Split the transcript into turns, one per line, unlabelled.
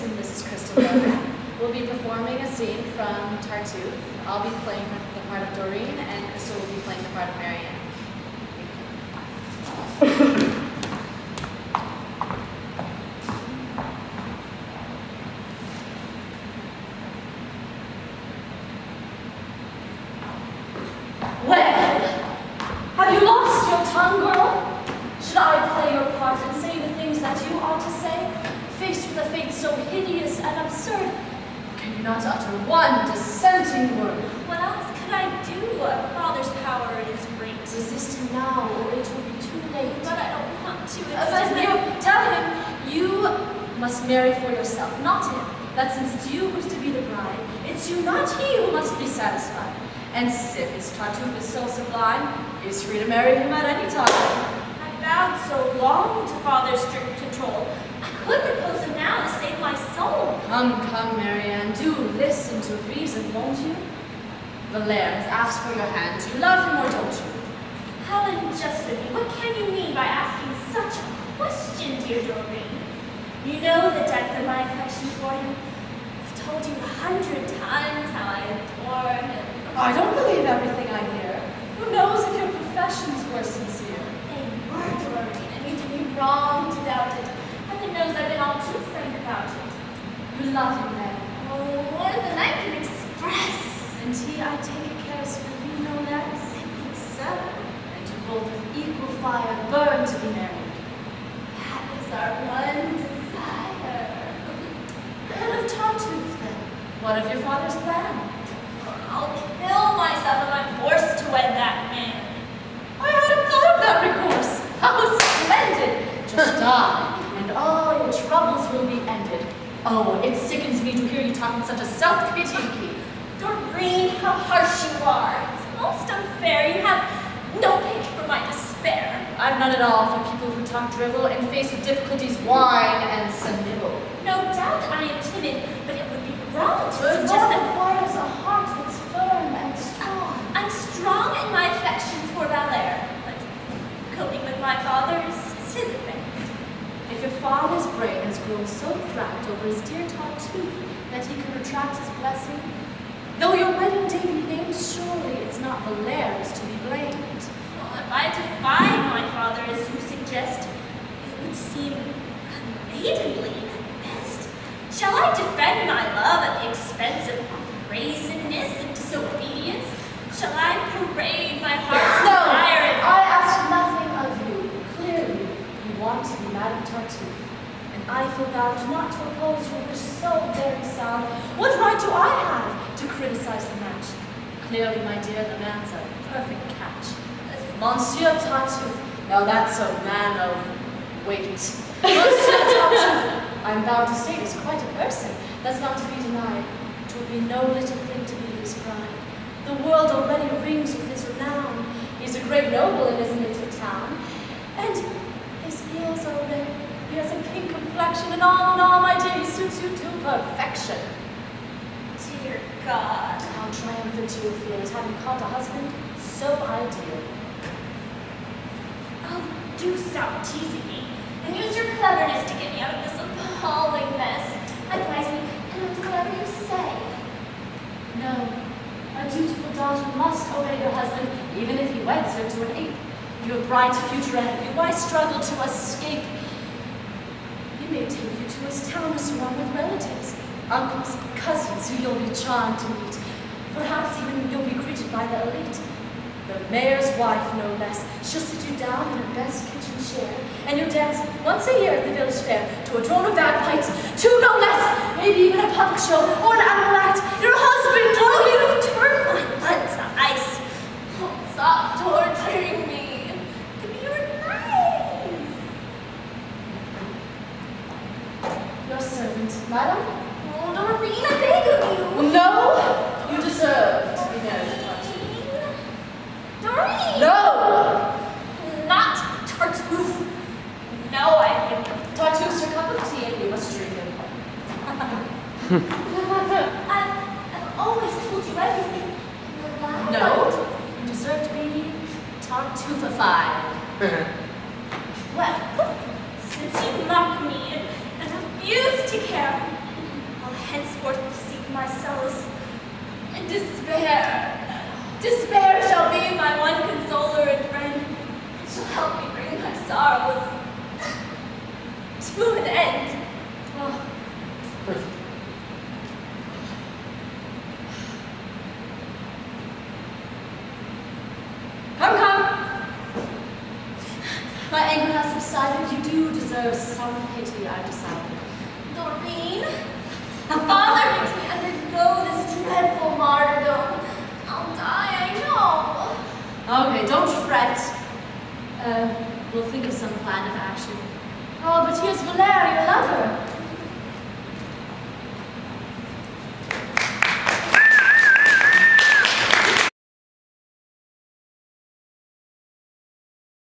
and Mrs. Krystle will be performing a scene from Tartuffe. I'll be playing the part of Dorine, and Krystle will be playing the part of Marianne.
Well, have you lost your tongue, girl? Should I play your part and say the things that you ought to say? Faced with a fate so hideous and absurd, can you not utter one dissenting word?
What else could I do? A father's power is great.
Resist him now, or it will be too late.
But I don't want to.
Tell him you must marry for yourself, not him. That since it's you who's to be the bride, it's you, not he, who must be satisfied. And if his Tartuffe is so sublime, he is free to marry him at any time.
I vowed so long to father's strict control. I could repose him now to save my soul.
Come, Marianne, do listen to reason, won't you? Valère has asked for your hand. Do you love him or don't you?
How unjust of you. What can you mean by asking such a question, dear Dorine? You know the depth of my affection for him. I've told you 100 times how I adore him.
I don't believe everything I hear. Who knows if your professions were sincere?
They were, Dorine, and you did me wrong to doubt it. Heaven knows I've been all too frank about it.
You love him then?
Oh, more than I can express.
And he, I take it, cares for you no less?
I think so.
And you both with equal fire burn to be married.
That is our one desire.
What of Tartuffe then? What of your father's plan?
I'll kill myself if I'm forced to wed that man.
I hadn't thought of that recourse. How splendid! Just die, and all your troubles will be ended. Oh, it sickens me to hear you talk in such a self-pitying key.
Dorine, how harsh you are. It's most unfair. You have no pity for my despair.
I've none at all for people who talk drivel and face with difficulties whine and snibble.
No doubt I am timid, but it would be wrong to
But
suggest
love
that
requires a heart that's firm and strong.
I'm strong in my affections for Valère, but coping with my father is his affair.
If your father's brain has grown so cracked over his dear Tartuffe that he can retract his blessing, though your wedding day be named, surely it's not Valère who's to be blamed.
Well, if I defied my father as you suggest, it would seem unmaidenly at best. Shall I defend my love at the expense of brazenness and disobedience? Shall I parade my heart's
No,
desire and
I ask nothing of you. Clearly, you want to be Madame Tartuffe, and I feel bound not to oppose your wish so very sound. What right do I have to criticize the match? Clearly, my dear, the man's a perfect catch. Monsieur Tartuffe, now that's a man of weight. Monsieur Tartuffe, I'm bound to state, is quite a person. That's not to be denied. It will be no little thing to be his bride. The world already rings with his renown. He's a great noble in his native town. And his ears are red. He has a pink complexion, and all, my dear, he suits you to perfection.
dear God.
How triumphant you will feel at having caught a husband so ideal.
Oh, do stop teasing me, and use your cleverness to get me out of this appalling mess. Advise me, and I'll do whatever you say.
No, a dutiful daughter must obey her husband, even if he weds her to an ape. You have bright future ahead of you. Why struggle to escape? He may take you to his town swarm with relatives, uncles, cousins who you'll be charmed to meet. Perhaps even you'll be greeted by the elite. The mayor's wife, no less. She'll sit you down in her best kitchen chair, and you'll dance once a year at the village fair to a drone of bagpipes, to no less, maybe even a puppet show or an animal act. Your husband,
Oh, you turn my blood to ice. Oh, stop torturing me. Give me your knife.
Your servant, madam?
Oh, Dorine, I beg of you.
No, you deserve to be married to Tartuffe.
Dorine!
No!
Not Tartuffe. No, I think.
Tartuffe's your cup of tea, and you must drink it.
I've always told you everything. You're lying.
No, you deserve to be Tartuffified.
Well, since you mock me and refuse to care, henceforth to seek my solace. And despair shall be my one consoler and friend, and shall help me bring my sorrows to an end.
Oh,
Come. My anger has subsided. You do deserve some pity, I decided.
Dorine, Father makes me undergo this dreadful martyrdom. I'll die, I know.
Okay, don't fret. We'll think of some plan of action.
oh, but here's Valère, your lover.